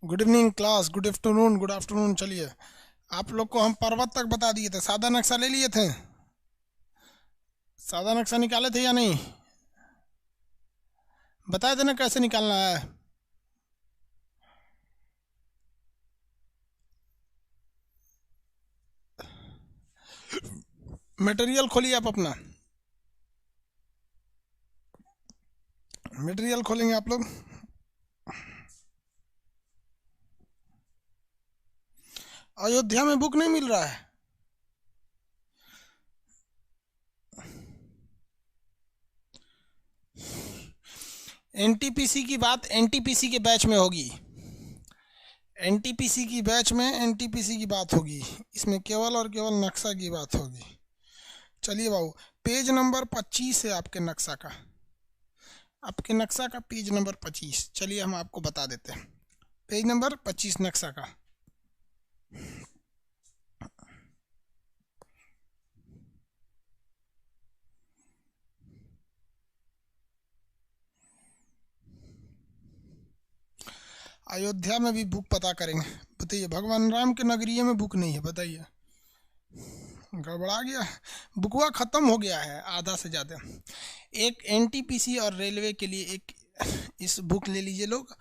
Good evening class, good afternoon, good afternoon. चलिए, आप लोग को हम पर्वत तक बता दिए थे। सादा नक्शा ले लिए थे? सादा नक्शा निकाले थे या नहीं? बताए थे ना कैसे निकालना है। मटेरियल खोलिए आप अपना। मटेरियल खोलेंगे आप लोग। अयोध्या में बुक नहीं मिल रहा है। एनटीपीसी की बात एनटीपीसी के बैच में होगी। एनटीपीसी की बैच में एनटीपीसी की बात होगी। इसमें केवल और केवल नक्शा की बात होगी। चलिए बाबू, पेज नंबर 25 है आपके नक्शा का। आपके नक्शा का पेज नंबर 25। चलिए हम आपको बता देते हैं। पेज नंबर 25 नक्शा का। अयोध्या में भी बुक पता करेंगे। बताइए, भगवान राम के नगरीय में बुक नहीं है। बताइए, गड़बड़ा गया। बुकवा खत्म हो गया है आधा से ज़्यादा। एक एनटीपीसी और रेलवे के लिए एक इस बुक ले लीजिए लोग।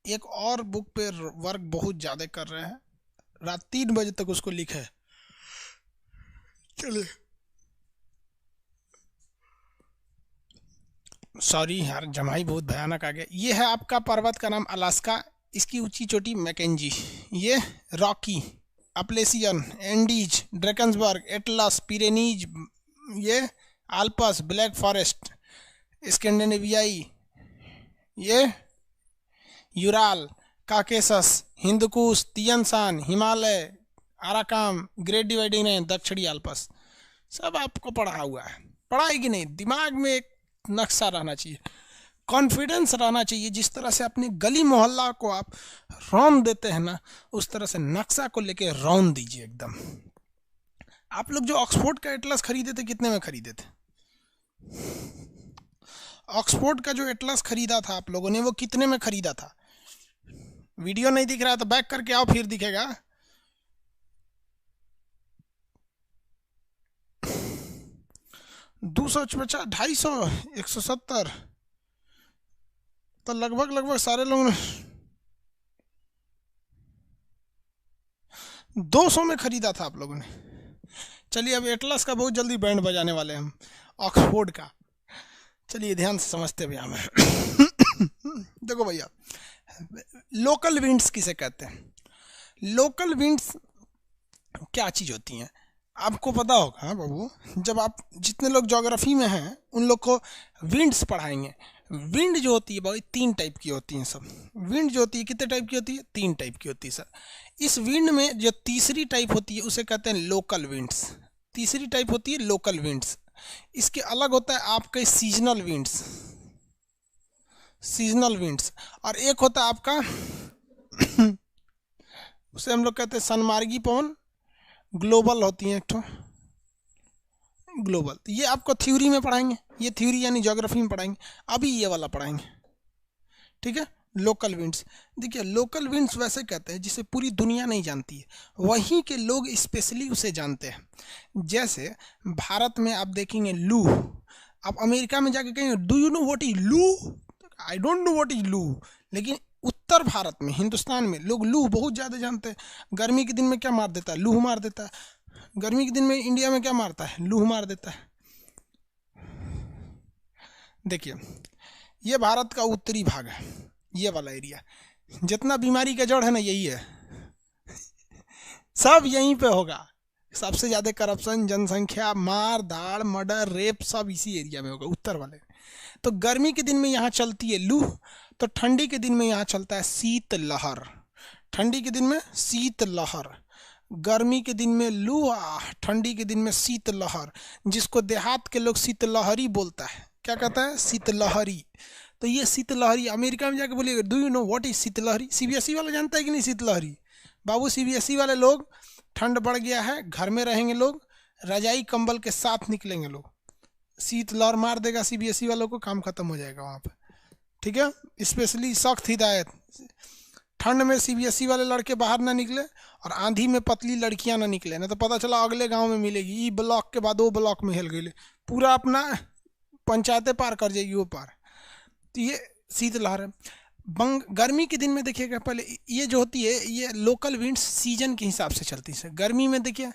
एक और बुक पे वर्क बहुत ज़्यादा कर रहे हैं, रात 3 बजे तक उसको लिखे। चलिए, सॉरी यार, जमाई बहुत भयानक आ गया। ये है आपका पर्वत का नाम अलास्का। इसकी ऊंची चोटी मैकेंजी, ये Rockies, Appalachian, Andes, Drakensberg, Atlas, Pyrenees, ये आल्पस, ब्लैक फॉरेस्ट, स्कैंडिनेवियाई, ये Ural, Caucasus, Hindukush, Tian Shan, Himalaya, Arakan, Great Dividing Range, दक्षिणी आल्पस। सब आपको पढ़ा हुआ है। पढ़ा है कि नहीं? दिमाग में एक नक्शा रहना चाहिए, कॉन्फिडेंस रहना चाहिए। जिस तरह से अपनी गली मोहल्ला को आप रौंद देते हैं ना, उस तरह से नक्शा को लेके रौंद दीजिए एकदम। आप लोग जो ऑक्सफोर्ड का एटलस खरीदे थे, कितने में खरीदे थे? ऑक्सफोर्ड का जो एटलस खरीदा था आप लोगों ने, वो कितने में खरीदा था? वीडियो नहीं दिख रहा तो बैक करके आओ, फिर दिखेगा। $250, $250, $170, तो लगभग सारे लोगों ने 200 में खरीदा था आप लोगों ने। चलिए, अब एटलस का बहुत जल्दी बैंड बजाने वाले हैं हम, ऑक्सफोर्ड का। चलिए ध्यान से समझते भैया हमें। देखो भैया, लोकल विंड्स किसे कहते हैं? लोकल विंड्स क्या चीज़ होती हैं आपको पता होगा बाबू। जब आप जितने लोग ज्योग्राफी में हैं उन लोग को विंड्स पढ़ाएंगे। विंड जो होती है भाई 3 टाइप की होती हैं सब। विंड जो होती है कितने टाइप की होती है? 3 टाइप की होती है सर। इस विंड में जो तीसरी टाइप होती है उसे कहते हैं लोकल विंड्स। तीसरी टाइप होती है लोकल विंड्स। इसके अलग होता है आपके सीजनल विंड्स, सीजनल विंड्स। और एक होता है आपका उसे हम लोग कहते हैं सनमार्गी पवन। ग्लोबल होती हैं एक ठो ग्लोबल। तो ये आपको थ्योरी में पढ़ाएंगे, ये थ्योरी यानी ज्योग्राफी में पढ़ाएंगे। अभी ये वाला पढ़ाएंगे, ठीक है। लोकल विंड्स, देखिए लोकल विंड्स वैसे कहते हैं जिसे पूरी दुनिया नहीं जानती है, वहीं के लोग स्पेशली उसे जानते हैं। जैसे भारत में आप देखेंगे लू, आप अमेरिका में जाके कहेंगे do you know what is loo? I don't know what is loo. लेकिन उत्तर भारत में, हिंदुस्तान में लोग लू बहुत ज़्यादा जानते हैं। गर्मी के दिन में क्या मार देता है? लू मार देता है। गर्मी के दिन में इंडिया में क्या मारता है? लू मार देता है। देखिए, ये भारत का उत्तरी भाग है, ये वाला एरिया। जितना बीमारी का जड़ है ना, यही है। सब यहीं पे होगा। सबसे ज़्यादा करप्शन, जनसंख्या, मार धाड़, मर्डर, रेप सब इसी एरिया में होगा, उत्तर वाले। तो गर्मी के दिन में यहाँ चलती है लू, तो ठंडी के दिन में यहाँ चलता है शीत लहर। ठंडी के दिन में शीत लहर, गर्मी के दिन में लू, ठंडी के दिन में शीत लहर, जिसको देहात के लोग शीतलहरी बोलता है। क्या कहता है? शीतलहरी। तो ये शीतलहरी अमेरिका में जाके बोलिएगा do you know what is sheetlahri? CBSE वाला जानता है कि नहीं शीतलहरी? बाबू, सीबीएसई वाले लोग, ठंड बढ़ गया है, घर में रहेंगे लोग, रजाई कंबल के साथ निकलेंगे लोग। शीतलहर मार देगा सीबीएसई वालों को, काम खत्म हो जाएगा वहाँ पे, ठीक है। स्पेशली सख्त हिदायत, ठंड में सीबीएसई वाले लड़के बाहर ना निकले और आंधी में पतली लड़कियां ना निकले, ना तो पता चला अगले गांव में मिलेगी, ई ब्लॉक के बाद वो ब्लॉक में हिल गई, पूरा अपना पंचायतें पार कर जाएगी वो पार। तो ये शीतलहर है। गर्मी के दिन में देखिएगा, पहले ये जो होती है ये लोकल विंड्स सीजन के हिसाब से चलती है। गर्मी में देखिए,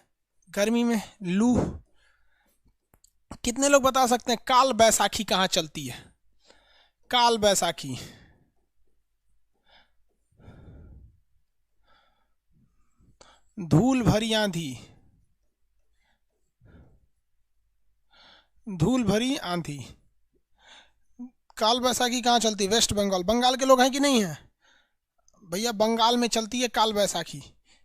गर्मी में लू, कितने लोग बता सकते हैं काल बैसाखी कहाँ चलती है? काल बैसाखी धूल भरी आंधी, धूल भरी आंधी, काल बैसाखी कहाँ चलती है? वेस्ट बंगाल। बंगाल के लोग हैं कि नहीं है भैया? बंगाल में चलती है काल बैसाखी।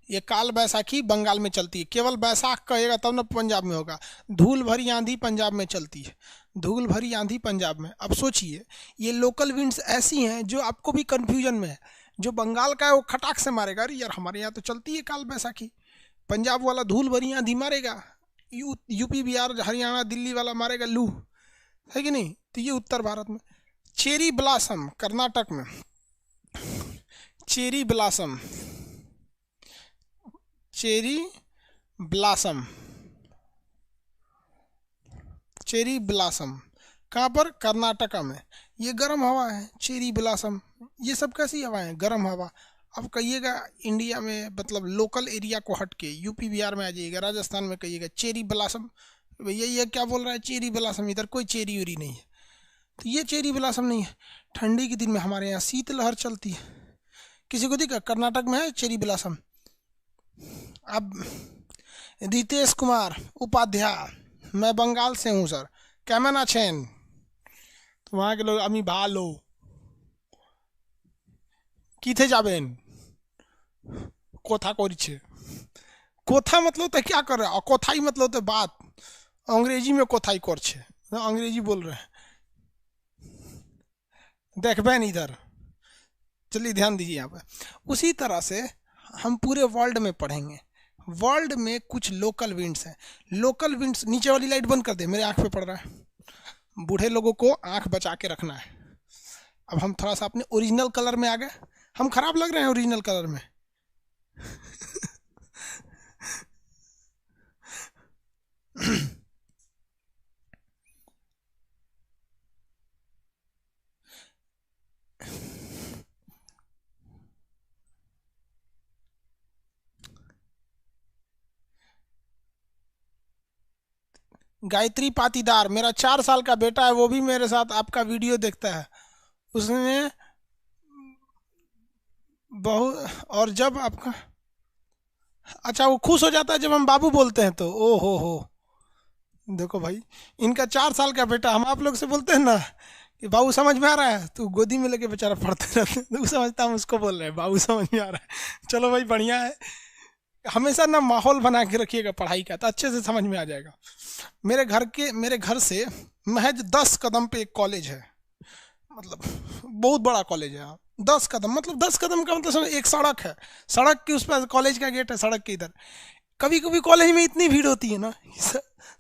ये काल बैसाखी बंगाल में चलती है, केवल बैसाख कहेगा तब ना पंजाब में होगा। धूल भरी आंधी पंजाब में चलती है, धूल भरी आंधी पंजाब में। अब सोचिए, ये लोकल विंड्स ऐसी हैं जो आपको भी कंफ्यूजन में है। जो बंगाल का है वो खटाक से मारेगा, अरे यार हमारे यहाँ तो चलती है काल बैसाखी। पंजाब वाला धूल भरी आंधी मारेगा, यूपी बिहार हरियाणा दिल्ली वाला मारेगा लू, है कि नहीं? तो ये उत्तर भारत में। चेरी ब्लॉसम कर्नाटक में, cherry blossom, cherry blossom, cherry blossom कहाँ पर? कर्नाटका में। ये गर्म हवा है, चेरी ब्लॉसम। ये सब कैसी हवा है? गर्म हवा। अब कहिएगा इंडिया में, मतलब लोकल एरिया को हट के यूपी बिहार में आ जाइएगा, राजस्थान में कहिएगा चेरी ब्लॉसम, भैया ये क्या बोल रहा है चेरी ब्लॉसम? इधर कोई चेरी उरी नहीं है। तो ये चेरी ब्लॉसम नहीं है। ठंडी के दिन में हमारे यहाँ शीतलहर चलती है। किसी को दिखा कर्नाटक में है चेरी ब्लॉसम? अब रितेश कुमार उपाध्याय, मैं बंगाल से हूँ सर, कैमन आछेन? तो वहाँ के लोग अमी भालो किथे जाबेन, कोथा कोरिछे। कोथा मतलब तो क्या कर रहा है, कोथाई मतलब तो बात, अंग्रेजी में कोथाई करछे, अंग्रेजी बोल रहे हैं। देखबेन इधर, चलिए ध्यान दीजिए यहाँ पे। उसी तरह से हम पूरे वर्ल्ड में पढ़ेंगे। वर्ल्ड में कुछ लोकल विंड्स हैं। लोकल विंड्स, नीचे वाली लाइट बंद कर दे, मेरे आंख पे पड़ रहा है। बूढ़े लोगों को आंख बचा के रखना है। अब हम थोड़ा सा अपने ओरिजिनल कलर में आ गए। हम खराब लग रहे हैं ओरिजिनल कलर में? गायत्री पाटीदार, मेरा 4 साल का बेटा है, वो भी मेरे साथ आपका वीडियो देखता है। उसने बहुत, और जब आपका, अच्छा वो खुश हो जाता है जब हम बाबू बोलते हैं तो, ओ हो। देखो भाई, इनका 4 साल का बेटा, हम आप लोग से बोलते हैं ना कि बाबू समझ में आ रहा है, तो गोदी में लेके बेचारा पढ़ते रहते हैं, तो समझता हम उसको बोल रहे हैं बाबू समझ में आ रहा है। चलो भाई बढ़िया है, हमेशा ना माहौल बना के रखिएगा पढ़ाई का, तो अच्छे से समझ में आ जाएगा। मेरे घर से महज 10 कदम पे एक कॉलेज है, मतलब बहुत बड़ा कॉलेज है। 10 कदम मतलब 10 कदम का मतलब एक सड़क है, सड़क के उस पर कॉलेज का गेट है, सड़क के इधर। कभी कभी कॉलेज में इतनी भीड़ होती है ना,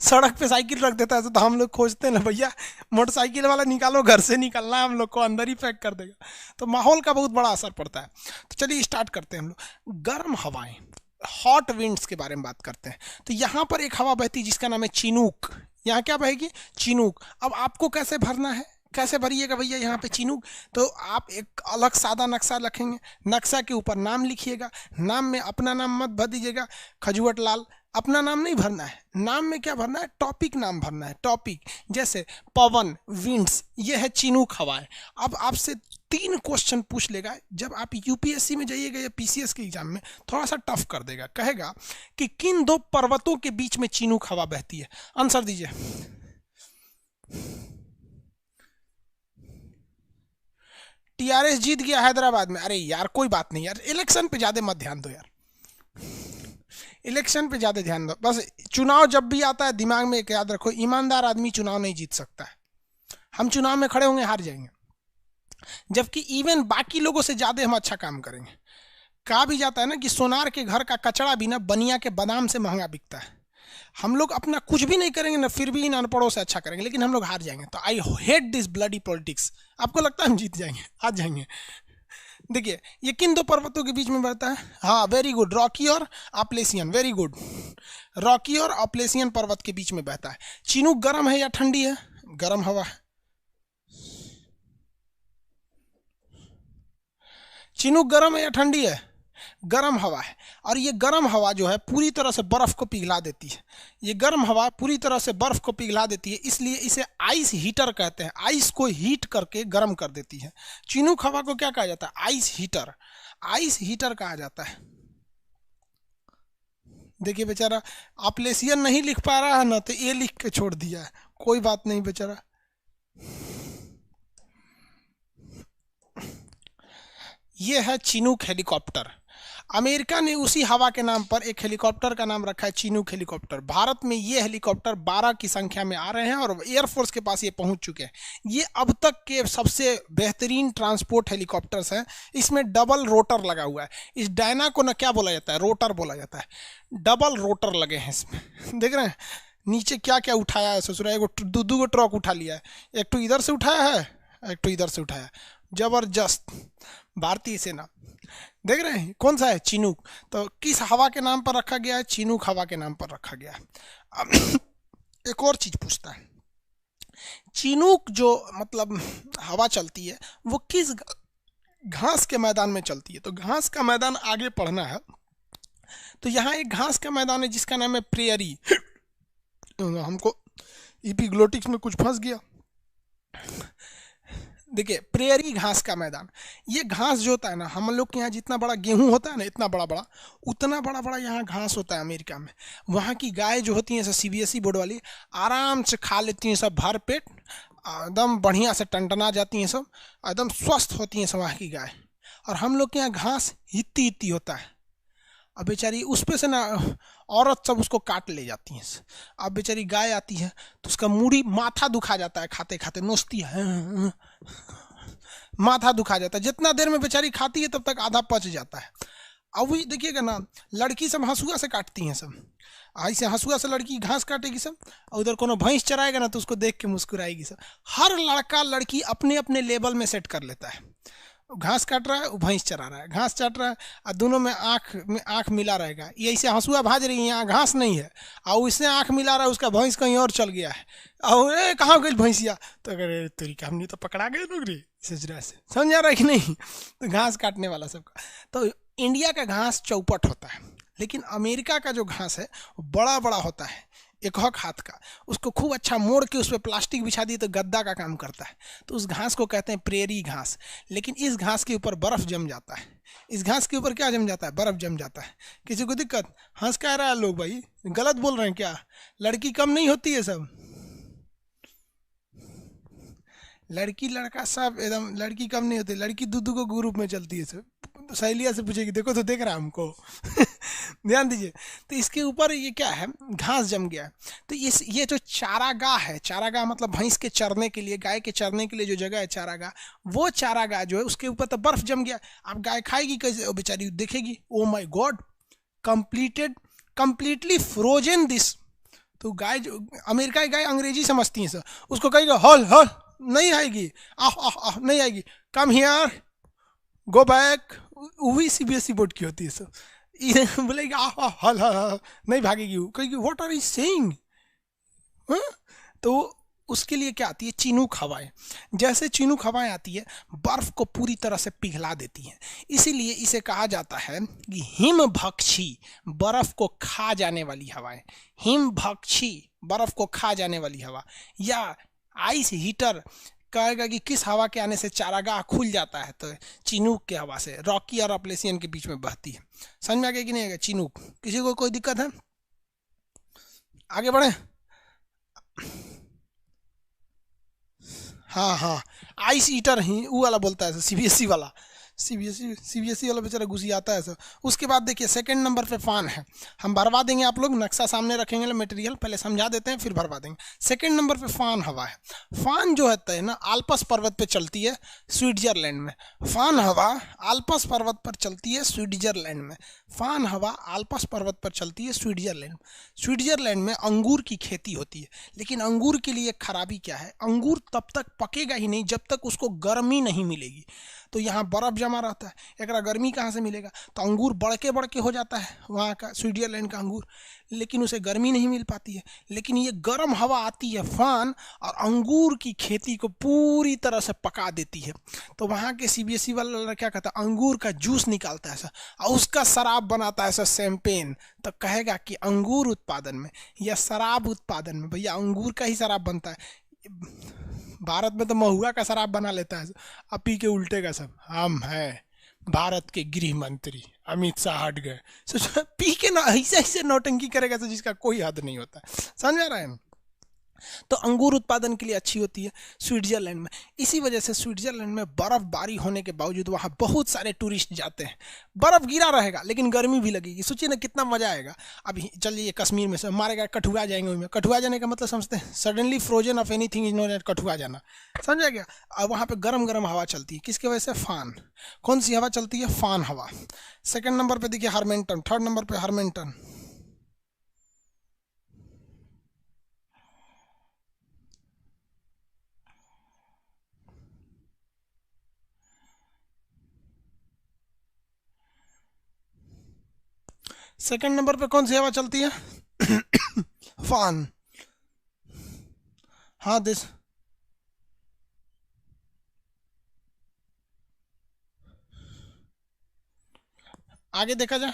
सड़क पे साइकिल रख देता है, तो हम लोग खोजते हैं ना भैया मोटरसाइकिल वाला निकालो, घर से निकलना है, हम लोग को अंदर ही पैक कर देगा। तो माहौल का बहुत बड़ा असर पड़ता है। तो चलिए स्टार्ट करते हैं हम लोग। गर्म हवाएं, हॉट विंड्स के बारे में बात करते हैं। तो यहाँ पर एक हवा बहती है जिसका नाम है चिनूक। यहाँ क्या बहेगी? चिनूक। अब आपको कैसे भरना है, कैसे भरिएगा भैया यहाँ पे चिनूक? तो आप एक अलग सादा नक्शा रखेंगे, नक्शा के ऊपर नाम लिखिएगा। नाम में अपना नाम मत भर दीजिएगा, खजुवट लाल, अपना नाम नहीं भरना है। नाम में क्या भरना है? टॉपिक नाम भरना है, टॉपिक। जैसे पवन, विंड्स, ये है चिनूक हवाएं। अब आपसे 3 क्वेश्चन पूछ लेगा, जब आप यूपीएससी में जाइएगा या पीसीएस के एग्जाम में थोड़ा सा टफ कर देगा। कहेगा कि किन 2 पर्वतों के बीच में चिनूक हवा बहती है? आंसर दीजिए। टीआरएस जीत गया हैदराबाद में। अरे यार कोई बात नहीं यार, इलेक्शन पे ज्यादा मत ध्यान दो यार, इलेक्शन पे ज्यादा ध्यान दो। बस चुनाव जब भी आता है दिमाग में एक याद रखो, ईमानदार आदमी चुनाव नहीं जीत सकता है। हम चुनाव में खड़े होंगे हार जाएंगे, जबकि इवन बाकी लोगों से ज्यादा हम अच्छा काम करेंगे। कहा भी जाता है ना कि सोनार के घर का कचड़ा भी ना बनिया के बादाम से महंगा बिकता है। हम लोग अपना कुछ भी नहीं करेंगे ना, फिर भी इन अनपढ़ों से अच्छा करेंगे, लेकिन हम लोग हार जाएंगे। तो I hate this bloody politics. आपको लगता है हम जीत जाएंगे? हार जाएंगे। देखिए ये किन दो पर्वतों के बीच में बहता है? हाँ वेरी गुड, रॉकी और अपलेसियन, वेरी गुड, रॉकी और अपलेसियन पर्वत के बीच में बहता है। चिनूक गर्म है या ठंडी है? गर्म हवा है। चिनूक गर्म है या ठंडी है? गर्म हवा है। और ये गर्म हवा जो है पूरी तरह से बर्फ को पिघला देती है। ये गर्म हवा पूरी तरह से बर्फ को पिघला देती है, इसलिए इसे आइस हीटर कहते हैं। आइस को हीट करके गर्म कर देती है। चिनूक हवा को क्या कहा जाता है? आइस हीटर, आइस हीटर कहा जाता है। देखिए बेचारा अपलेसियन नहीं लिख पा रहा है ना, तो ये लिख के छोड़ दिया है, कोई बात नहीं बेचारा। ये है चिनूक हेलीकॉप्टर। अमेरिका ने उसी हवा के नाम पर एक हेलीकॉप्टर का नाम रखा है चिनूक हेलीकॉप्टर। भारत में ये हेलीकॉप्टर 12 की संख्या में आ रहे हैं और एयरफोर्स के पास ये पहुंच चुके हैं। ये अब तक के सबसे बेहतरीन ट्रांसपोर्ट हेलीकॉप्टर्स हैं। इसमें डबल रोटर लगा हुआ है। इस डायना को ना क्या बोला जाता है? रोटर बोला जाता है। डबल रोटर लगे हैं इसमें, देख रहे हैं नीचे क्या क्या उठाया है ससुरा। एगो दो ट्रक उठा लिया है, एक तो इधर से उठाया है, एक तो इधर से उठाया है। जबरदस्त भारतीय सेना। देख रहे हैं कौन सा है? चिनूक। तो किस हवा के नाम पर रखा गया है? चिनूक हवा के नाम पर रखा गया है। अब एक और चीज पूछता है, चिनूक जो मतलब हवा चलती है वो किस घास के मैदान में चलती है? तो घास का मैदान आगे पढ़ना है, तो यहाँ एक घास का मैदान है जिसका नाम है प्रेयरी। हमको इपिग्लोटिक्स में कुछ फंस गया। देखिए प्रेयरी घास का मैदान, ये घास जो होता है ना, हम लोग के यहाँ जितना बड़ा गेहूं होता है ना, इतना बड़ा बड़ा, उतना बड़ा बड़ा यहाँ घास होता है अमेरिका में। वहाँ की गाय जो होती हैं सब CBSE बोर्ड वाली, आराम से खा लेती हैं सब भर पेट, एकदम बढ़िया से टनटना जाती हैं सब, एकदम स्वस्थ होती हैं सब वहाँ की गाय। और हम लोग के यहाँ घास हित्ती हित्ती होता है। अब बेचारी उस पे से ना औरत सब उसको काट ले जाती हैं। अब बेचारी गाय आती है तो उसका मूड़ी माथा दुखा जाता है, खाते खाते नोचती है, माथा दुखा जाता है। जितना देर में बेचारी खाती है तब तक आधा पच जाता है। अब वही देखिएगा ना, लड़की सब हंसुआ से काटती हैं सब, ऐसे हंसुआ से लड़की घास काटेगी सब, और उधर कोनो भैंस चराएगा ना तो उसको देख के मुस्कुराएगी सब। हर लड़का लड़की अपने अपने लेवल में सेट कर लेता है। घास काट रहा है, वो भैंस चरा रहा है, घास चाट रहा है, और दोनों में आँख मिला रहेगा। ये ऐसे हंसुआ भाज रही है, यहाँ घास नहीं है, और उसने आँख मिला रहा है, उसका भैंस कहीं और चल गया है, और कहाँ गई भैंसिया? तो अगर तेरी हमने तो पकड़ा गए लोग रे सजरा से, समझ आ रहा है कि नहीं? तो घास काटने वाला सबका। तो इंडिया का घास चौपट होता है, लेकिन अमेरिका का जो घास है वो बड़ा बड़ा होता है, एक हक हाथ का। उसको खूब अच्छा मोड़ के उस पर प्लास्टिक बिछा दी तो गद्दा का काम करता है। तो उस घास को कहते हैं प्रेरी घास। लेकिन इस घास के ऊपर बर्फ जम जाता है। इस घास के ऊपर क्या जम जाता है? बर्फ जम जाता है। किसी को दिक्कत? हंस कह रहा है लोग, भाई गलत बोल रहे हैं क्या? लड़की कम नहीं होती है सब, लड़की लड़का सब एकदम, लड़की कम नहीं होती। लड़की दूध को ग्रुप में चलती है सब। तो सहेलिया से पूछेगी, देखो तो देख रहा है हमको। ध्यान दीजिए। तो इसके ऊपर ये क्या है? घास जम गया। तो ये जो चारागाह है, चारागाह मतलब भैंस के चरने के लिए, गाय के चरने के लिए जो जगह है चारागाह, वो चारागाह जो है उसके ऊपर तो बर्फ जम गया। अब गाय खाएगी कैसे? बेचारी देखेगी, oh my God, completely frozen this. तो गाय जो अमेरिका की गाय अंग्रेजी समझती है सर, उसको कहेगा हल हल, नहीं आएगी, आह नहीं आएगी, कम हियर, गो बैक। वही CBSE बोर्ड की होती है सब। बोलेगी आह हल हल, नहीं भागेगी वो, कहेगी व्हाट आर यू सेइंग। तो उसके लिए क्या आती है? चिनूक हवाएं। जैसे चिनूक हवाएं आती है, बर्फ को पूरी तरह से पिघला देती हैं। इसीलिए इसे कहा जाता है कि हिमभक्षी, बर्फ को खा जाने वाली हवाएं। हिमभक्षी, बर्फ को खा जाने वाली हवा। या आइस हीटर कहेगा कि किस हवा के आने से चारागाह खुल जाता है? तो चिनूक के हवा से, रॉकी और अपलेसियन के बीच में बहती है। समझ में आ गया कि नहीं? चिनूक। किसी को कोई दिक्कत है? आगे बढ़े। हाँ, आइस ईटर ही वो वाला बोलता है CBSE वाला। CBSE वाला बेचारा घुसी आता है सर। उसके बाद देखिए सेकंड नंबर पे फान है। हम भरवा देंगे, आप लोग नक्शा सामने रखेंगे, मटेरियल पहले समझा देते हैं फिर भरवा देंगे। सेकंड नंबर पे फान हवा है। फान जो है ना आल्प्स पर्वत पे चलती है स्विट्जरलैंड में। फान हवा आल्प्स पर्वत पर चलती है स्विट्जरलैंड में। फान हवा आल्प्स पर्वत पर चलती है स्विट्जरलैंड। स्विट्जरलैंड में अंगूर की खेती होती है, लेकिन अंगूर के लिए खराबी क्या है? अंगूर तब तक पकेगा ही नहीं जब तक उसको गर्मी नहीं मिलेगी। तो यहाँ बर्फ़ जमा रहता है, एकरा गर्मी कहाँ से मिलेगा? तो अंगूर बड़के हो जाता है वहाँ का स्विट्जरलैंड का अंगूर, लेकिन उसे गर्मी नहीं मिल पाती है। लेकिन ये गर्म हवा आती है फान और अंगूर की खेती को पूरी तरह से पका देती है। तो वहाँ के सीबीएसई वाला लड़का क्या कहता है, अंगूर का जूस निकालता है ऐसा और उसका शराब बनाता है ऐसा शैंपेन। तो कहेगा कि अंगूर उत्पादन में या शराब उत्पादन में, भैया अंगूर का ही शराब बनता है। भारत में तो महुआ का शराब बना लेता है, अब पी के उल्टे का सब। हम हैं भारत के गृह मंत्री अमित शाह हट गए, सोचो पी के ना ऐसे नौटंकी करेगा तो जिसका कोई हद नहीं होता। समझ आ रहा है? तो अंगूर उत्पादन के लिए अच्छी होती है स्विट्जरलैंड में। इसी वजह से स्विट्जरलैंड में बर्फबारी होने के बावजूद वहाँ बहुत सारे टूरिस्ट जाते हैं। बर्फ गिरा रहेगा लेकिन गर्मी भी लगेगी, सोचिए ना कितना मजा आएगा। अभी चलिए कश्मीर में से मारेगा, कठुआ जाएंगे, उसमें कठुआ जाने का मतलब समझते हैं, suddenly frozen of anything is known as कठुआ जाना। समझा गया? अब वहाँ पे गरम गरम हवा चलती है, किसकी वजह से? फान। कौन सी हवा चलती है? फान हवा। सेकेंड नंबर पर देखिए हार्मेंटन, थर्ड नंबर पर हार्मेंटन। सेकंड नंबर पे कौन सी हवा चलती है? फान। हाँ दिस आगे देखा जाए,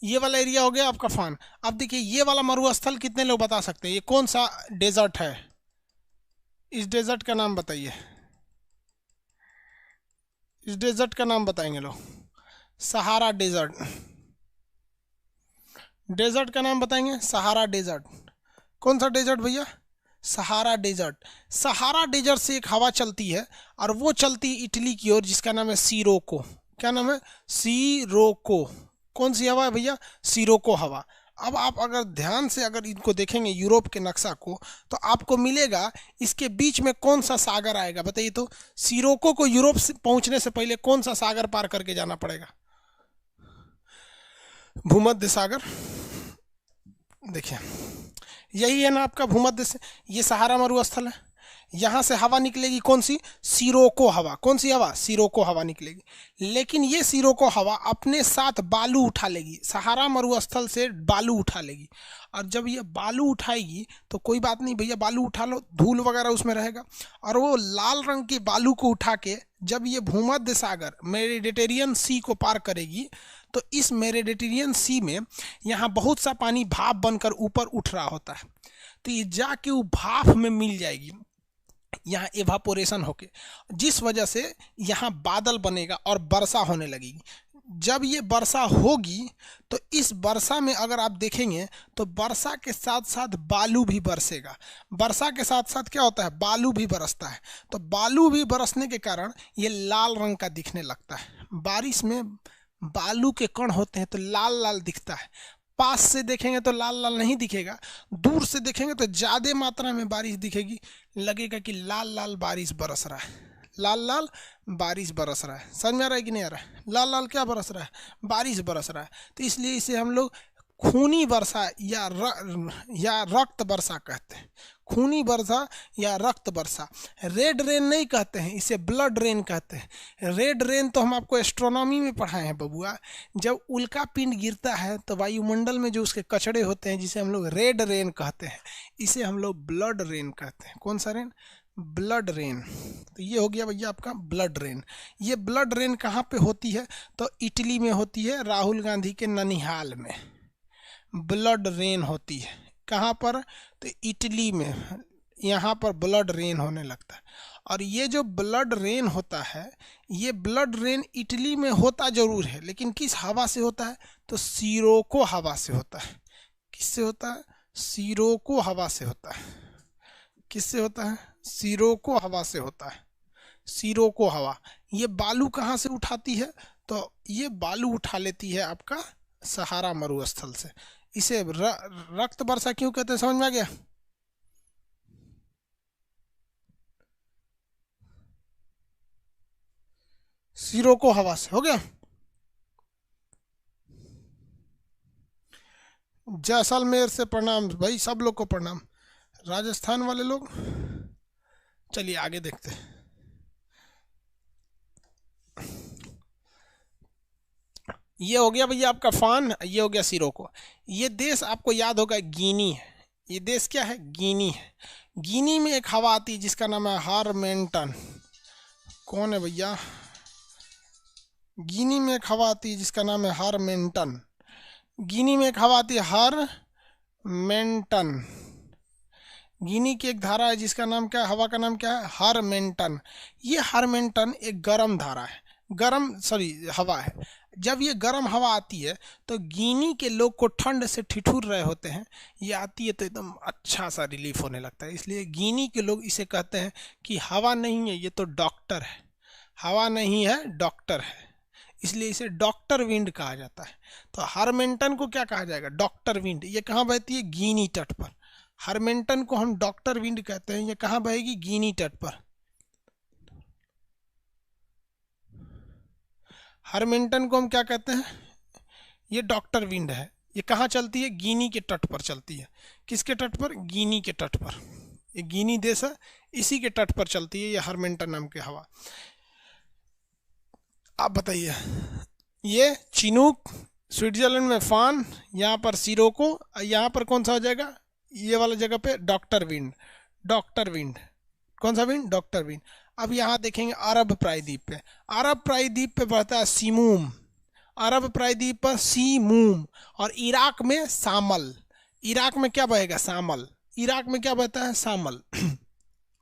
ये वाला एरिया हो गया आपका फान। अब देखिए ये वाला मरुस्थल कितने लोग बता सकते हैं ये कौन सा डेजर्ट है? इस डेजर्ट का नाम बताइए, इस डेजर्ट का नाम बताएंगे लोग। सहारा डेजर्ट, डेजर्ट का नाम बताएंगे, सहारा डेजर्ट। कौन सा डेजर्ट भैया? Sahara desert. सहारा डेजर्ट से एक हवा चलती है और वो चलती है इटली की ओर, जिसका नाम है सीरोको। क्या नाम है? सीरोको। कौन सी हवा है भैया? सीरोको हवा। अब आप अगर ध्यान से अगर इनको देखेंगे यूरोप के नक्शा को, तो आपको मिलेगा इसके बीच में कौन सा सागर आएगा बताइए तो। सीरोको को यूरोप से पहुंचने से पहले कौन सा सागर पार करके जाना पड़ेगा? भूमध्य सागर। देखिए यही है ना आपका भूमध्य से, ये सहारा मरुस्थल है। यहाँ से हवा निकलेगी कौन सी? सीरोको हवा। कौन सी हवा? सीरोको हवा निकलेगी। लेकिन ये सीरोको हवा अपने साथ बालू उठा लेगी, सहारा मरुस्थल से बालू उठा लेगी। और जब ये बालू उठाएगी तो कोई बात नहीं भैया, बालू उठा लो, धूल वगैरह उसमें रहेगा। और वो लाल रंग के बालू को उठा के जब ये भूमध्य सागर मेडिटेरियन सी को पार करेगी, तो इस मेडिटेरियन सी में यहाँ बहुत सा पानी भाप बनकर ऊपर उठ रहा होता है। तो ये जाके वो भाप में मिल जाएगी, यहाँ एवापोरेशन होके, जिस वजह से यहाँ बादल बनेगा और वर्षा होने लगेगी। जब ये वर्षा होगी तो इस वर्षा में अगर आप देखेंगे तो वर्षा के साथ साथ बालू भी बरसेगा। वर्षा के साथ साथ क्या होता है? बालू भी बरसता है। तो बालू भी बरसने के कारण ये लाल रंग का दिखने लगता है। बारिश में बालू के कण होते हैं तो लाल लाल दिखता है। पास से देखेंगे तो लाल लाल नहीं दिखेगा, दूर से देखेंगे तो ज़्यादा मात्रा में बारिश दिखेगी, लगेगा कि लाल लाल बारिश बरस रहा है, लाल लाल बारिश बरस रहा है। समझ में आ रहा है कि नहीं आ रहा है? लाल लाल क्या बरस रहा है? बारिश बरस रहा है। तो इसलिए इसे हम लोग खूनी वर्षा या रक्त वर्षा कहते हैं। खूनी वर्षा या रक्त वर्षा। रेड रेन नहीं कहते हैं, इसे ब्लड रेन कहते हैं। रेड रेन तो हम आपको एस्ट्रोनॉमी में पढ़ाए हैं बबुआ। जब उल्का पिंड गिरता है तो वायुमंडल में जो उसके कचड़े होते हैं, जिसे हम लोग रेड रेन कहते हैं, इसे हम लोग ब्लड रेन कहते हैं। कौन सा रेन? Blood rain. तो ये हो गया भैया आपका ब्लड रेन। ये ब्लड रेन कहाँ पे होती है? तो इटली में होती है, राहुल गांधी के ननिहाल में ब्लड रेन होती है। कहाँ पर? तो इटली में, यहाँ पर ब्लड रेन होने लगता है। और ये जो ब्लड रेन होता है, ये ब्लड रेन इटली में होता जरूर है, लेकिन किस हवा से होता है? तो सीरोको हवा से होता है। किससे होता है? सीरोको हवा से होता है। किससे होता है? सीरोको हवा से होता है। सीरोको हवा। ये बालू कहाँ से उठाती है? तो ये बालू उठा लेती है आपका सहारा मरुस्थल से। इसे रक्त वर्षा क्यों कहते हैं? समझ में आ गया? सीरोको हवा से हो गया। जैसलमेर से प्रणाम भाई, सब लोग को प्रणाम, राजस्थान वाले लोग। चलिए आगे देखते हैं। ये हो गया भैया आपका फान, ये हो गया सिरोको। ये देश आपको याद होगा गिनी है। ये देश क्या है? गिनी है। गिनी में एक हवा आती है जिसका नाम है हारमेंटन। कौन है भैया? गिनी में एक हवा आती है जिसका नाम है हारमेंटन। गिनी में एक हवा आती है हारमेंटन। गिनी की एक धारा है जिसका नाम क्या है? हवा का नाम क्या है? हारमेंटन। ये हारमेंटन एक गर्म धारा है, गर्म सॉरी हवा है। जब ये गर्म हवा आती है तो गिनी के लोग को ठंड से ठिठुर रहे होते हैं, ये आती है तो एकदम अच्छा सा रिलीफ होने लगता है। इसलिए गिनी के लोग इसे कहते हैं कि हवा नहीं है, ये तो डॉक्टर है। हवा नहीं है, डॉक्टर है। इसलिए इसे डॉक्टर विंड कहा जाता है। तो हारमेंटन को क्या कहा जाएगा? Doctor wind. ये कहाँ बहती है? गिनी तट पर। हारमेंटन को हम डॉक्टर विंड कहते हैं। ये कहाँ बहेगी? गिनी तट पर। हारमेंटन को हम क्या कहते हैं? ये डॉक्टर विंड है। ये कहाँ चलती है? गिनी के तट पर चलती है। किसके तट पर? गिनी के तट पर। ये गिनी देश है, इसी के तट पर चलती है ये हारमेंटन नाम की हवा। आप बताइए, ये चिनूक, स्विट्जरलैंड में फान, यहाँ पर सिरोको, यहाँ पर कौन सा हो जाएगा? ये वाला जगह पे डॉक्टर विंड। डॉक्टर विंड कौन सा विंड? Doctor wind. अब यहाँ देखेंगे अरब प्रायद्वीप पे। अरब प्रायद्वीप पे बढ़ता है सीमूम। अरब प्रायद्वीप पर सीमूम। और इराक में सामल। इराक में क्या बहेगा? सामल। इराक में क्या बहता है? सामल।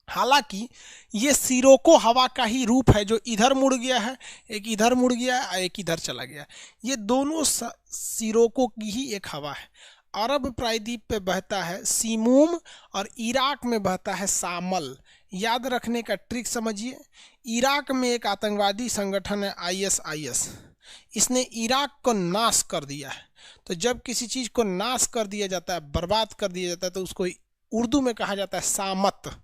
हालांकि ये सिरोको हवा का ही रूप है, जो इधर मुड़ गया है, एक इधर मुड़ गया है और एक इधर चला गया। ये दोनों सिरोको की ही एक हवा है। अरब प्रायद्वीप पे बहता है सीमूम और इराक में बहता है सामल। याद रखने का ट्रिक समझिए। इराक में एक आतंकवादी संगठन है ISIS। इसने इराक को नाश कर दिया है। तो जब किसी चीज़ को नाश कर दिया जाता है, बर्बाद कर दिया जाता है, तो उसको उर्दू में कहा जाता है सामत।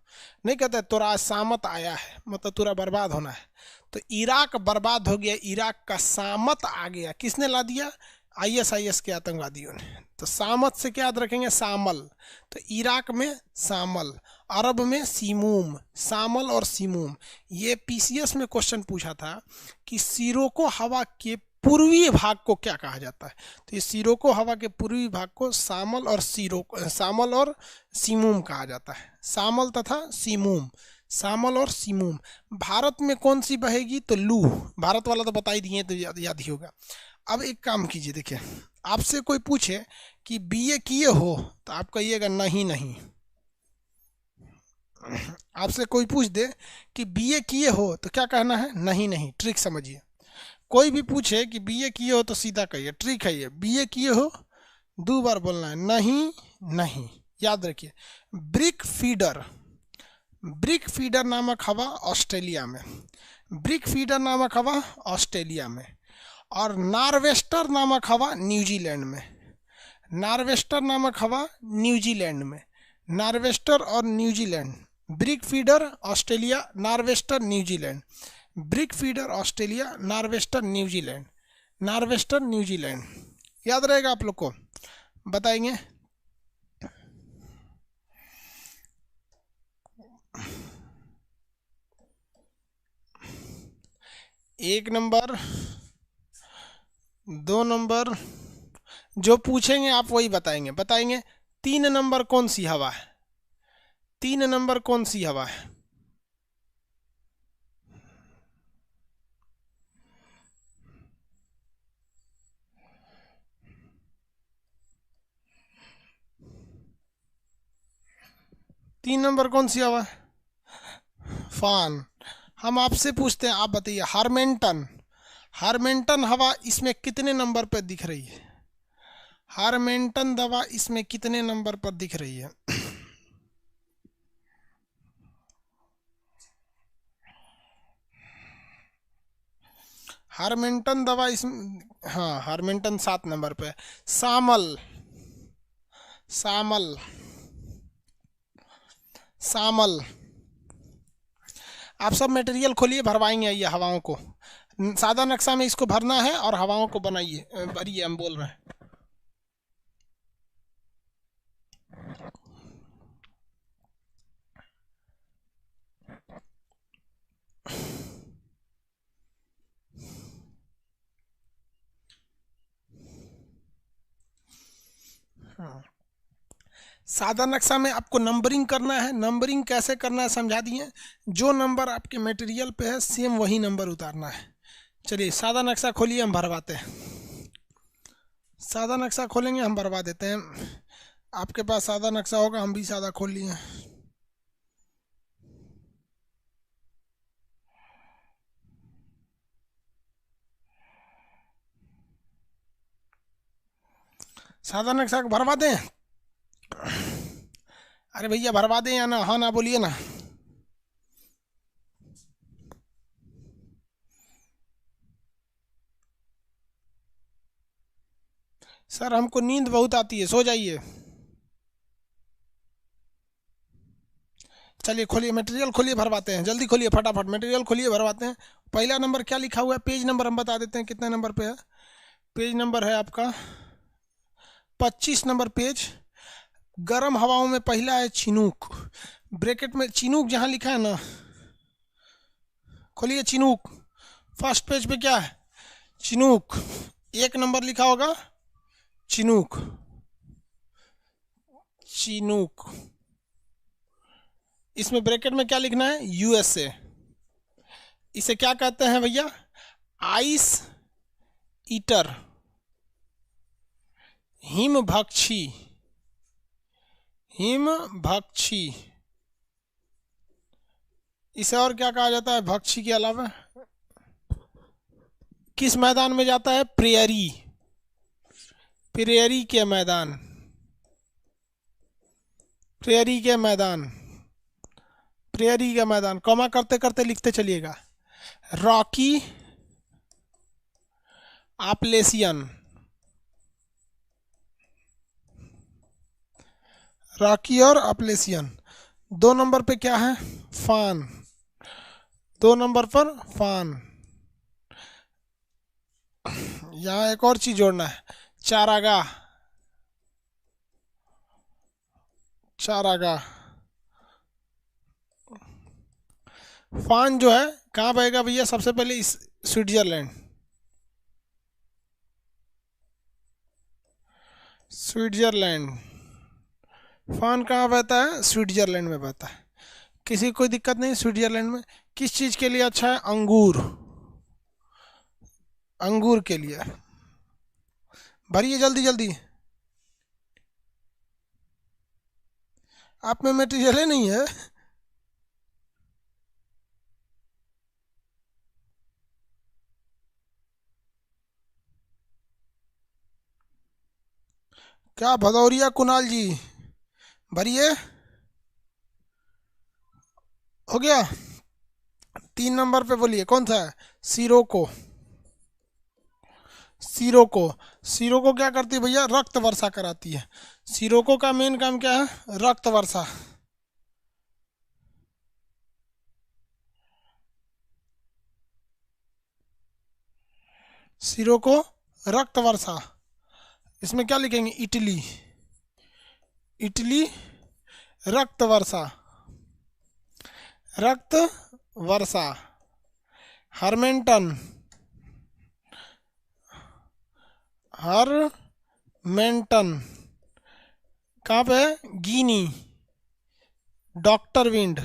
नहीं कहते तुरा सामत आया है, मतलब तुरा बर्बाद होना है। तो इराक बर्बाद हो गया, इराक का सामत आ गया। किसने ला दिया? ISIS के आतंकवादियों ने। तो सामत से क्या याद रखेंगे? सामल। तो इराक में सामल, अरब में सीमूम। सामल और सीमूम। ये PCS में क्वेश्चन पूछा था कि सिरोको हवा के पूर्वी भाग को क्या कहा जाता है? तो ये सिरोको हवा के पूर्वी भाग को सामल और सामल और सीमूम कहा जाता है। सामल तथा सीमूम। सामल और सीमूम। भारत में कौन सी बहेगी? तो लू। भारत वाला तो बता ही दिए, तो याद ही होगा। अब एक काम कीजिए, देखिए आपसे कोई पूछे कि BA किए हो तो आप कहिएगा नहीं नहीं। आपसे कोई पूछ दे कि BA किए हो तो क्या कहना है? नहीं नहीं। ट्रिक समझिए। कोई भी पूछे कि BA किए हो तो सीधा कहिए, ट्रिक है ये। BA किए हो 2 बार बोलना है, नहीं नहीं। याद रखिए। Brick feeder. ब्रिक फीडर नामक हवा ऑस्ट्रेलिया में। ब्रिक फीडर नामक हवा ऑस्ट्रेलिया में। और नार्वेस्टर नामक हवा न्यूजीलैंड में। नार्वेस्टर नामक हवा न्यूजीलैंड में। नार्वेस्टर और New Zealand. Brickfielder Australia, norwester New Zealand. Brickfielder Australia, norwester New Zealand. Norwester New Zealand. याद रहेगा आप लोग को? बताएंगे। एक नंबर, 2 नंबर, जो पूछेंगे आप वही बताएंगे। बताएंगे 3 नंबर कौन सी हवा है? 3 नंबर कौन सी हवा है? तीन नंबर कौन सी हवा है? फान। हम आपसे पूछते हैं, आप बताइए हारमेंटन। हारमेंटन हवा इसमें कितने नंबर पर दिख रही है? हारमेंटन दवा इसमें कितने नंबर पर दिख रही है? हारमेंटन दवा इसमें, हाँ हारमेंटन 7 नंबर पे। सामल। सामल। सामल। आप सब मटेरियल खोलिए, भरवाएंगे ये हवाओं को। सादा नक्शा में इसको भरना है और हवाओं को बनाइए, भरिए, हम बोल रहे हैं। सादा नक्शा में आपको नंबरिंग करना है। नंबरिंग कैसे करना है समझा दिए। जो नंबर आपके मटेरियल पे है सेम वही नंबर उतारना है। चलिए सादा नक्शा खोलिए, हम भरवाते हैं। सादा नक्शा खोलेंगे, हम भरवा देते हैं। आपके पास सादा नक्शा होगा, हम भी सादा खोल लिए। सादा नक्शा को भरवा दें। अरे भैया भरवा दें या ना, हाँ ना बोलिए ना। सर हमको नींद बहुत आती है, सो जाइए। चलिए खोलिए, मटेरियल खोलिए, भरवाते हैं। जल्दी खोलिए, फटाफट मटेरियल खोलिए, भरवाते हैं। पहला नंबर क्या लिखा हुआ है, पेज नंबर हम बता देते हैं कितने नंबर पे है। पेज नंबर है आपका 25 नंबर पेज। गर्म हवाओं में पहला है चिनूक। ब्रैकेट में चिनूक जहां लिखा है ना, खोलिए चिनूक। फर्स्ट पेज पे क्या है, चिनूक। एक नंबर लिखा होगा चिनूक। चिनूक, इसमें ब्रैकेट में क्या लिखना है, यूएसए। इसे क्या कहते हैं भैया, आइस ईटर, हिम भक्षी। हिम भक्षी, इसे और क्या कहा जाता है भक्षी के अलावा। किस मैदान में जाता है, प्रेयरी। प्रेयरी के मैदान, प्रेयरी के मैदान, प्रेयरी का मैदान। कॉमा करते करते लिखते चलिएगा। रॉकी आपलेसियन, रॉकी और अपलेसियन। 2 नंबर पे क्या है, फान। 2 नंबर पर फान। यहाँ एक और चीज जोड़ना है, चारागाह। चारागाह, फान जो है कहाँ पाएगा भैया, सबसे पहले इस स्विट्जरलैंड। स्विट्जरलैंड, फान कहाँ बहता है, स्विट्जरलैंड में बहता है। किसी कोई दिक्कत नहीं। स्विट्जरलैंड में किस चीज के लिए अच्छा है, अंगूर। अंगूर के लिए। भरिए जल्दी जल्दी, आप में मटेरियल नहीं है। क्या भदौरिया कुणाल जी, भरिए। हो गया। 3 नंबर पे बोलिए कौन सा है, सिरोको। सिरोको, सिरोको क्या करती है भैया, रक्त वर्षा कराती है। सिरोको का मेन काम क्या है, रक्त वर्षा। सिरोको रक्त वर्षा। इसमें क्या लिखेंगे, इटली। इटली रक्त वर्षा, रक्त वर्षा। हरमेंटन, हरमेंटन कहाँ पे है, Guinea. Doctor wind,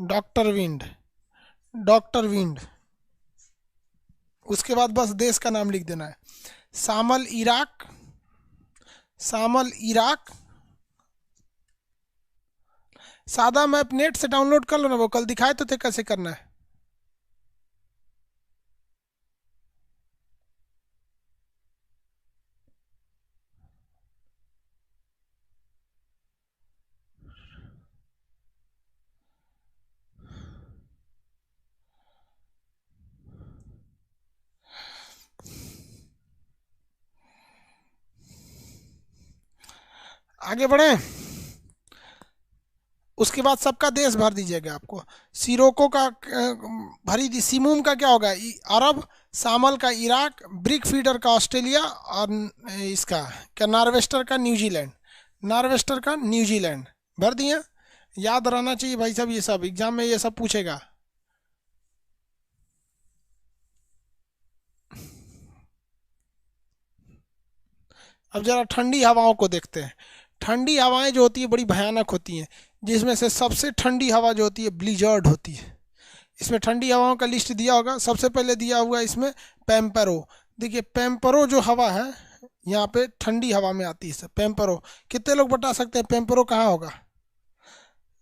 doctor wind, doctor wind. उसके बाद बस देश का नाम लिख देना है। शामल इराक, शामल इराक। सादा मैप नेट से डाउनलोड कर लो ना, वो कल दिखाए तो थे कैसे करना है। आगे बढ़े। उसके बाद सबका देश भर दीजिएगा आपको। सिरोको का भरी दी। सिमूम का क्या होगा, अरब। शामल का इराक। ब्रिक फीडर का ऑस्ट्रेलिया। और इसका क्या, नार्वेस्टर का न्यूजीलैंड। नार्वेस्टर का न्यूजीलैंड भर दिए। याद रहना चाहिए भाई साहब, ये सब एग्जाम में ये सब पूछेगा। अब जरा ठंडी हवाओं को देखते हैं। ठंडी हवाएं जो होती है बड़ी भयानक होती हैं, जिसमें से सबसे ठंडी हवा जो होती है ब्लिजर्ड होती है। इसमें ठंडी हवाओं का लिस्ट दिया होगा, सबसे पहले दिया हुआ है इसमें पेम्पेरो। देखिए पेम्पेरो जो हवा है यहाँ पे ठंडी हवा में आती है पेम्पेरो। कितने लोग बता सकते हैं पेम्पेरो कहाँ होगा?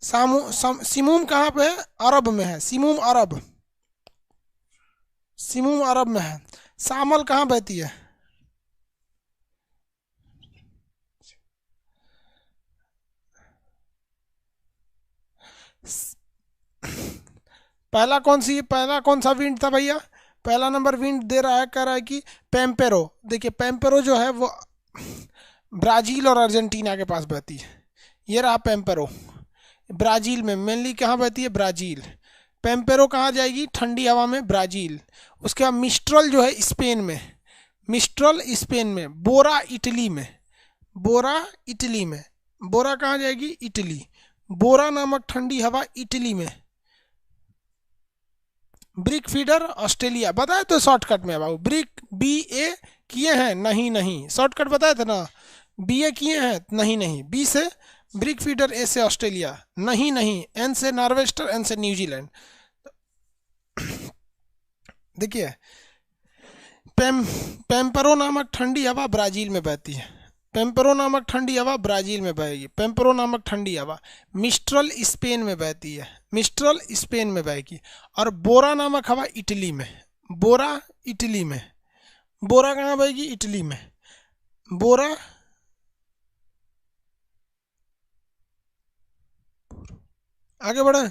सिमुम कहाँ पे है? अरब में है, सिमुम अरब, सिमुम अरब में है। सामल कहाँ बहती है? पहला कौन सा विंड था भैया? पहला नंबर विंड दे रहा है, कह रहा है कि पेम्पेरो। देखिए पेम्पेरो जो है वो ब्राज़ील और अर्जेंटीना के पास बहती है। ये रहा पेम्पेरो, ब्राज़ील में मेनली कहाँ बहती है? ब्राज़ील। पेम्पेरो कहाँ जाएगी ठंडी हवा में? ब्राज़ील। उसके बाद मिस्ट्रल जो है स्पेन में, मिस्ट्रल स्पेन में। बोरा इटली में, बोरा इटली में। बोरा कहाँ जाएगी? इटली। बोरा नामक ठंडी हवा इटली में। Brick feeder Australia. बताए तो शॉर्टकट में बाबू, ब्रिक BA किए हैं? नहीं नहीं, शॉर्टकट बताए थे ना। BA किए हैं? नहीं नहीं। B से ब्रिक फीडर, A से ऑस्ट्रेलिया, नहीं नहीं। N से नॉर्वेस्टर, N से न्यूजीलैंड। देखिए पेम्पेरो नामक ठंडी हवा ब्राज़ील में बहती है। पेम्पेरो नामक ठंडी हवा ब्राज़ील में बहेगी। पेम्पेरो नामक ठंडी हवा मिस्ट्रल स्पेन में बहती है, मिस्ट्रल स्पेन में बहेगी। और बोरा नामक हवा इटली में, बोरा इटली में। बोरा कहाँ बहेगी? इटली में। बोरा आगे बढ़े।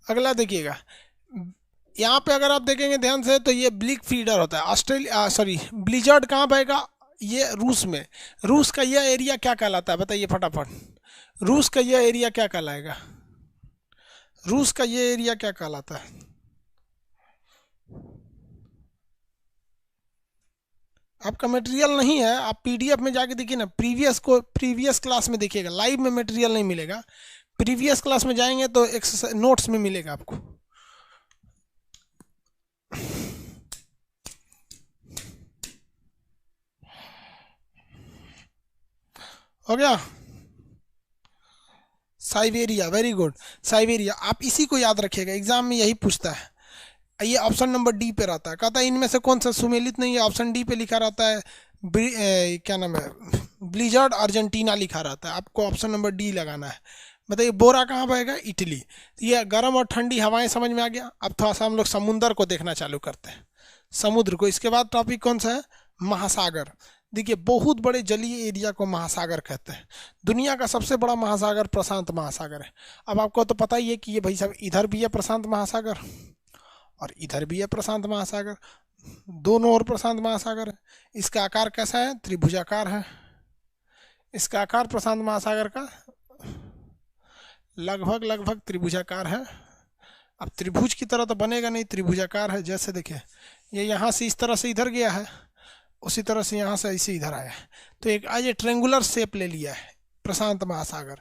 अगला देखिएगा, यहाँ पे अगर आप देखेंगे ध्यान से तो ये ब्लिक फीडर होता है। ऑस्ट्रेलिया सॉरी ब्लिजर्ड कहाँ बहेगा? ये रूस में। रूस का यह एरिया क्या कहलाता है बताइए फटाफट। रूस का यह एरिया क्या कहलाएगा? रूस का ये एरिया क्या कहलाता है? आपका मटेरियल नहीं है, आप PDF में जाके देखिए ना, प्रीवियस क्लास में देखिएगा। लाइव में मटेरियल नहीं मिलेगा, प्रीवियस क्लास में जाएंगे तो एक्सरसाइज नोट्स में मिलेगा आपको। हो गया? Siberia, very good. साइबेरिया, आप इसी को याद रखिएगा, एग्जाम में यही पूछता है। ये ऑप्शन नंबर D पे रहता है। कहता है इनमें से कौन सा सुमेलित नहीं है? ऑप्शन D पे लिखा रहता है क्या नाम है, ब्लिजर्ड अर्जेंटीना लिखा रहता है। आपको ऑप्शन नंबर D लगाना है। बताइए बोरा कहाँ बहेगा? इटली। तो ये गर्म और ठंडी हवाएं समझ में आ गया। अब थोड़ा सा हम लोग समुद्र को देखना चालू करते हैं, समुद्र को। इसके बाद टॉपिक कौन सा है? महासागर। देखिए बहुत बड़े जलीय एरिया को महासागर कहते हैं। दुनिया का सबसे बड़ा महासागर प्रशांत महासागर है। अब आपको तो पता ही है कि ये भाई साहब इधर भी है प्रशांत महासागर और इधर भी है प्रशांत महासागर, दोनों ओर प्रशांत महासागर है। इसका आकार कैसा है? त्रिभुजाकार है। इसका आकार प्रशांत महासागर का लगभग लगभग त्रिभुजाकार है। अब त्रिभुज की तरह तो बनेगा नहीं, त्रिभुजाकार है। जैसे देखिए ये यहाँ से इस तरह से इधर गया है, उसी तरह से यहाँ से इसे इधर आया है, तो एक आज ये ट्रेंगुलर शेप ले लिया है प्रशांत महासागर।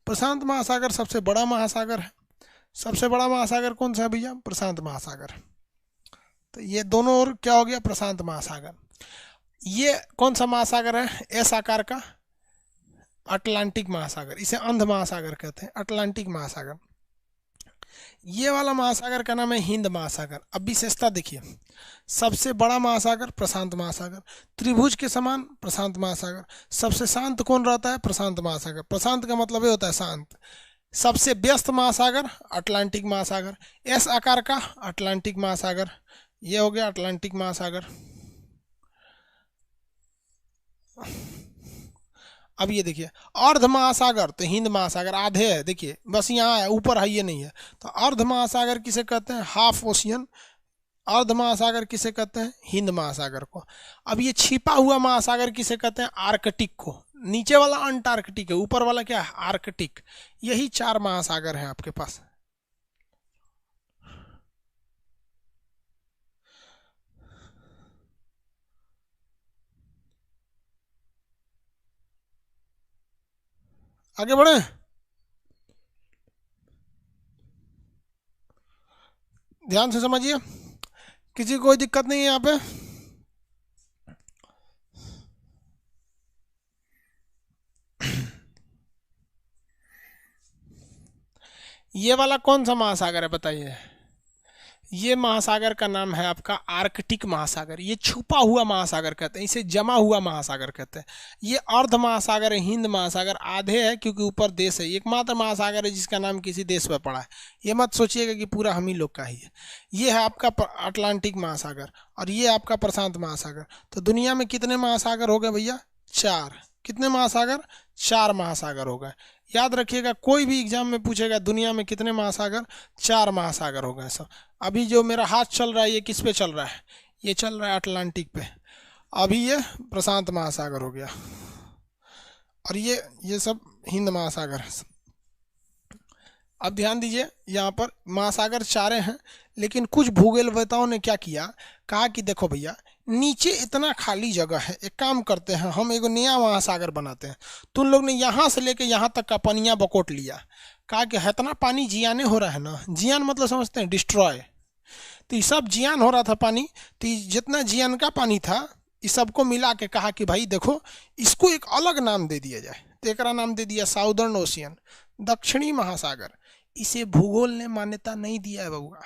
प्रशांत महासागर सबसे बड़ा महासागर है। सबसे बड़ा महासागर कौन सा है भैया? प्रशांत महासागर। तो ये दोनों ओर क्या हो गया? प्रशांत महासागर। ये कौन सा महासागर है? एस आकार का, अटलांटिक महासागर। इसे अंध महासागर कहते हैं, अटलांटिक महासागर। ये वाला महासागर का नाम है हिंद महासागर। अब विशेषता देखिए, सबसे बड़ा महासागर प्रशांत महासागर, त्रिभुज के समान प्रशांत महासागर। सबसे शांत कौन रहता है? प्रशांत महासागर। प्रशांत का मतलब ये होता है शांत। सबसे व्यस्त महासागर अटलांटिक महासागर, एस आकार का अटलांटिक महासागर। ये हो गया अटलांटिक महासागर। अब ये देखिए अर्ध महासागर, तो हिंद महासागर आधे है, देखिए बस यहाँ है, ऊपर है, ये नहीं है। तो अर्ध महासागर किसे कहते हैं? Half ocean. अर्ध महासागर किसे कहते हैं? हिंद महासागर को। अब ये छिपा हुआ महासागर किसे कहते हैं? आर्कटिक को। नीचे वाला अंटार्कटिक है, ऊपर वाला क्या है? आर्कटिक। यही 4 महासागर हैं आपके पास। आगे बढ़े। ध्यान से समझिए, किसी को कोई दिक्कत नहीं है यहाँ पे। ये वाला कौन सा महासागर है बताइए? ये महासागर का नाम है आपका आर्कटिक महासागर। ये छुपा हुआ महासागर कहते हैं, इसे जमा हुआ महासागर कहते हैं। ये अर्ध महासागर है, हिंद महासागर आधे है क्योंकि ऊपर देश है। एकमात्र महासागर है जिसका नाम किसी देश पर पड़ा है। ये मत सोचिएगा कि पूरा हम ही लोग का ही है। ये है आपका अटलांटिक महासागर और ये आपका प्रशांत महासागर। तो दुनिया में कितने महासागर हो गए भैया? 4। कितने महासागर? 4 महासागर हो गए। याद रखिएगा, कोई भी एग्जाम में पूछेगा दुनिया में कितने महासागर? 4 महासागर हो गए सब। अभी जो मेरा हाथ चल रहा है ये किस पे चल रहा है? ये चल रहा है अटलांटिक पे। अभी ये प्रशांत महासागर हो गया और ये सब हिंद महासागर है। अब ध्यान दीजिए, यहाँ पर महासागर 4 हैं, लेकिन कुछ भूगोलवेताओं ने क्या किया, कहा कि देखो भैया नीचे इतना खाली जगह है, एक काम करते हैं हम एगो नया महासागर बनाते हैं। तुम लोग ने यहाँ से लेके यहाँ तक का पनिया बकोट लिया, कहा कि इतना पानी जियाने हो रहा है ना, जियान मतलब समझते हैं डिस्ट्रॉय, तो ये सब जियान हो रहा था पानी, तो जितना जियान का पानी था इस सबको मिला के कहा कि भाई देखो इसको एक अलग नाम दे दिया जाए। तो एक नाम दे दिया साउदर्न ओशियन, दक्षिणी महासागर। इसे भूगोल ने मान्यता नहीं दिया है बउआ,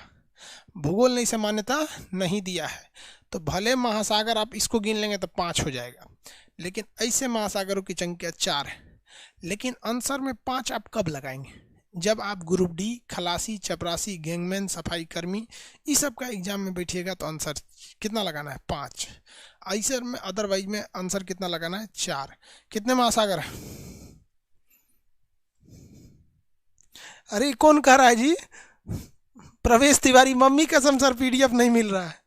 भूगोल ने इसे मान्यता नहीं दिया है। तो भले महासागर आप इसको गिन लेंगे तो 5 हो जाएगा, लेकिन ऐसे महासागरों की संख्या 4 है। लेकिन आंसर में 5 आप कब लगाएंगे? जब आप ग्रुप डी, खलासी, चपरासी, गैंगमैन, सफाई कर्मी इस सब का एग्जाम में बैठिएगा तो आंसर कितना लगाना है? 5। ऐसे में अदरवाइज में आंसर कितना लगाना है? 4। कितने महासागर है? अरे कौन कह रहा है जी? प्रवेश तिवारी, मम्मी कसम सर पीडीएफ नहीं मिल रहा है।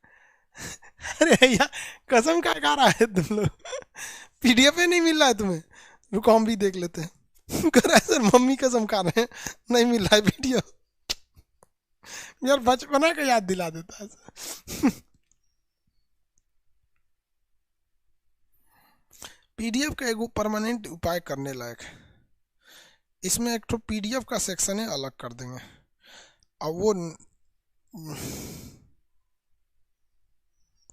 अरे भैया कसम क्या खा रहा है तुम लोग? पीडीएफ नहीं मिल रहा है तुम्हें? रुको हम भी देख लेते हैं। कह रहा है सर मम्मी कसम खा रहे हैं नहीं मिल रहा है पीडीएफ। यार बचपना का याद दिला देता है। पीडीएफ का एगो परमानेंट उपाय करने लायक है। इसमें एक तो पीडीएफ का सेक्शन है, अलग कर देंगे। और वो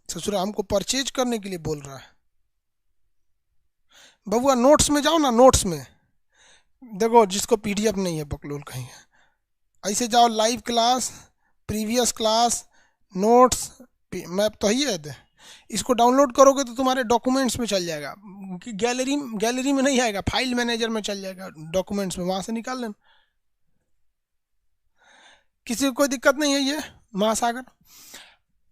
ससुरा हमको परचेज करने के लिए बोल रहा है। बबुआ नोट्स में जाओ ना, नोट्स में देखो, जिसको पीडीएफ नहीं है बकलोल कहीं है, ऐसे जाओ live class, previous class, notes, map तो ही है। इसको डाउनलोड करोगे तो तुम्हारे डॉक्यूमेंट्स में चल जाएगा, कि गैलरी में नहीं आएगा, फाइल मैनेजर में चल जाएगा, डॉक्यूमेंट्स में, वहाँ से निकाल लेना। किसी को कोई दिक्कत नहीं है। ये महासागर।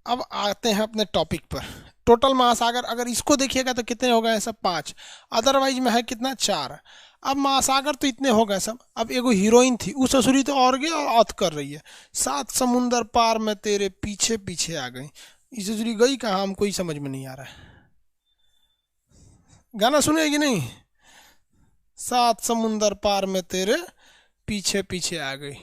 अब आते हैं अपने टॉपिक पर। टोटल महासागर अगर इसको देखिएगा तो कितने हो गए सब? 5। अदरवाइज में है कितना? 4। अब महासागर तो इतने हो गए सब। अब एगो हीरोइन थी, उस ससुरी तो और गया औत कर रही है, 7 समुंदर पार में तेरे पीछे पीछे आ गई। इस ससुरी गई कहाँ हमको ही समझ में नहीं आ रहा है। गाना सुनेगी नहीं? 7 समुंदर पार में तेरे पीछे पीछे आ गई।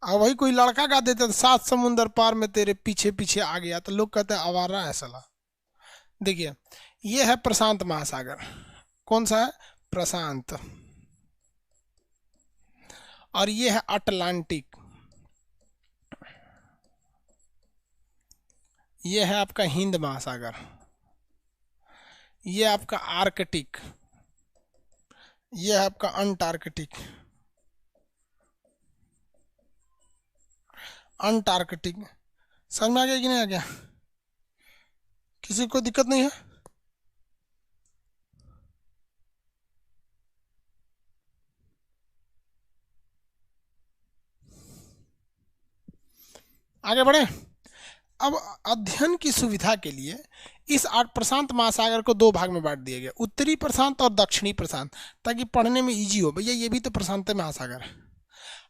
अब वही कोई लड़का गा देता तो 7 समुंदर पार में तेरे पीछे पीछे आ गया, तो लोग कहते हैं आवारा है साला। देखिए ये है प्रशांत महासागर। कौन सा है? प्रशांत। और ये है अटलांटिक। ये है आपका हिंद महासागर। ये आपका आर्कटिक। ये है आपका अंटार्कटिक। अंटार्कटिक। समझ में आ गया कि नहीं आ गया? किसी को दिक्कत नहीं है? आगे बढ़े। अब अध्ययन की सुविधा के लिए इस प्रशांत महासागर को 2 भाग में बांट दिया गया, उत्तरी प्रशांत और दक्षिणी प्रशांत, ताकि पढ़ने में इजी हो। भैया ये भी तो प्रशांत महासागर है।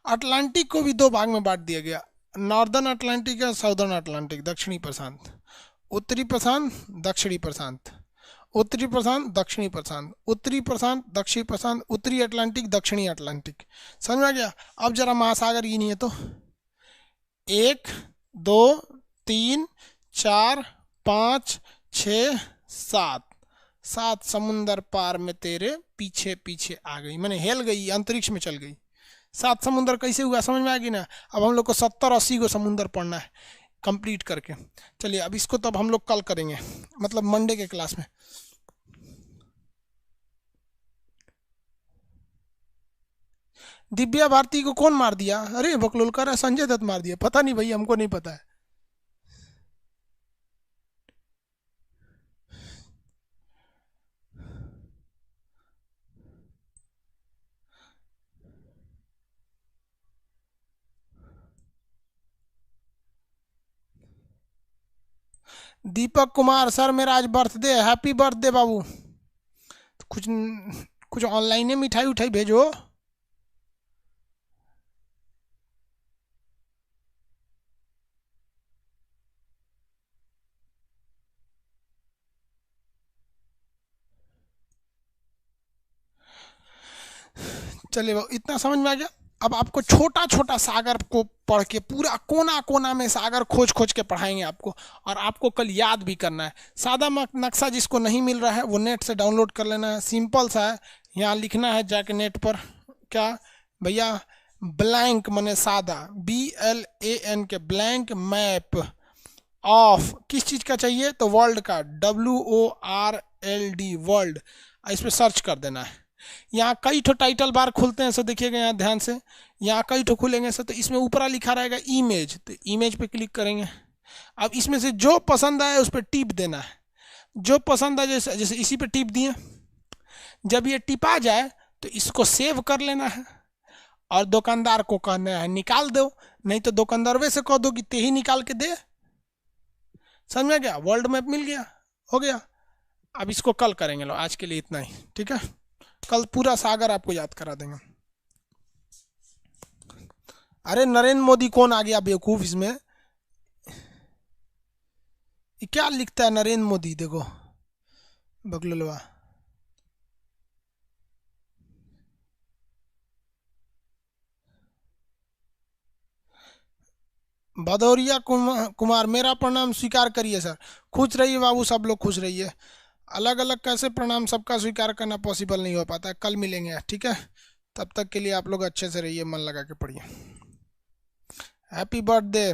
अटलांटिक को भी 2 भाग में बांट दिया गया, नॉर्दर्न अटलांटिक और साउदर्न अटलांटिक, दक्षिणी प्रशांत। उत्तरी प्रशांत, दक्षिणी प्रशांत, उत्तरी प्रशांत, दक्षिणी प्रशांत, उत्तरी प्रशांत, दक्षिणी प्रशांत, उत्तरी अटलांटिक, दक्षिणी अटलांटिक। समझ में आ गया? अब जरा महासागर ये नहीं है तो 1 2 3 4 5 6 7 7 समुंदर पार में तेरे पीछे पीछे आ गई, मैंने हेल गई, अंतरिक्ष में चल गई। 7 समुंदर कैसे हुआ समझ में आएगी ना। अब हम लोग को 70-80 को समुंदर पढ़ना है कंप्लीट करके। चलिए अब इसको तो अब हम लोग कल करेंगे, मतलब मंडे के क्लास में। दिव्या भारती को कौन मार दिया? अरे बकलोल कर रहा है, संजय दत्त मार दिया। पता नहीं भाई, हमको नहीं पता है। दीपक कुमार सर मेरा आज बर्थडे है, हैप्पी बर्थडे बाबू। तो कुछ ऑनलाइन में मिठाई उठाई भेजो। चलिए बाबू, इतना समझ में आ गया। अब आपको छोटा छोटा सागर को पढ़ के पूरा कोना कोना में सागर खोज खोज के पढ़ाएंगे आपको, और आपको कल याद भी करना है। सादा नक्शा जिसको नहीं मिल रहा है वो नेट से डाउनलोड कर लेना है, सिंपल सा है। यहाँ लिखना है जाके नेट पर, क्या भैया, ब्लैंक माने सादा, BLAN के ब्लैंक मैप ऑफ किस चीज़ का चाहिए, तो वर्ल्ड का, WORLD वर्ल्ड। इस पर सर्च कर देना है। यहाँ कई ठो टाइटल बार खुलते हैं, सो देखिएगा यहाँ ध्यान से, यहाँ कई ठो खुलेंगे सर। तो इसमें ऊपरा लिखा रहेगा इमेज, तो इमेज पे क्लिक करेंगे। अब इसमें से जो पसंद आए उस पर टिप देना है, जो पसंद आए, जैसे जैसे इसी पे टिप दिए। जब ये टिपा जाए तो इसको सेव कर लेना है, और दुकानदार को कहना है निकाल दो, नहीं तो दुकानदार वैसे कह दो कि ते ही निकाल के दे। समझ में गया? वर्ल्ड मैप मिल गया, हो गया। अब इसको कल करेंगे, लो आज के लिए इतना ही, ठीक है। कल पूरा सागर आपको याद करा देंगे। अरे नरेंद्र मोदी कौन आ गया बेवकूफ इसमें, ये क्या लिखता है नरेंद्र मोदी, देखो बगलवा। भदौरिया कुमार मेरा प्रणाम स्वीकार करिए सर। खुश रहिए बाबू, सब लोग खुश रहिए। अलग अलग कैसे प्रणाम सबका स्वीकार करना पॉसिबल नहीं हो पाता है। कल मिलेंगे, ठीक है। तब तक के लिए आप लोग अच्छे से रहिए, मन लगा के पढ़िए। Happy birthday.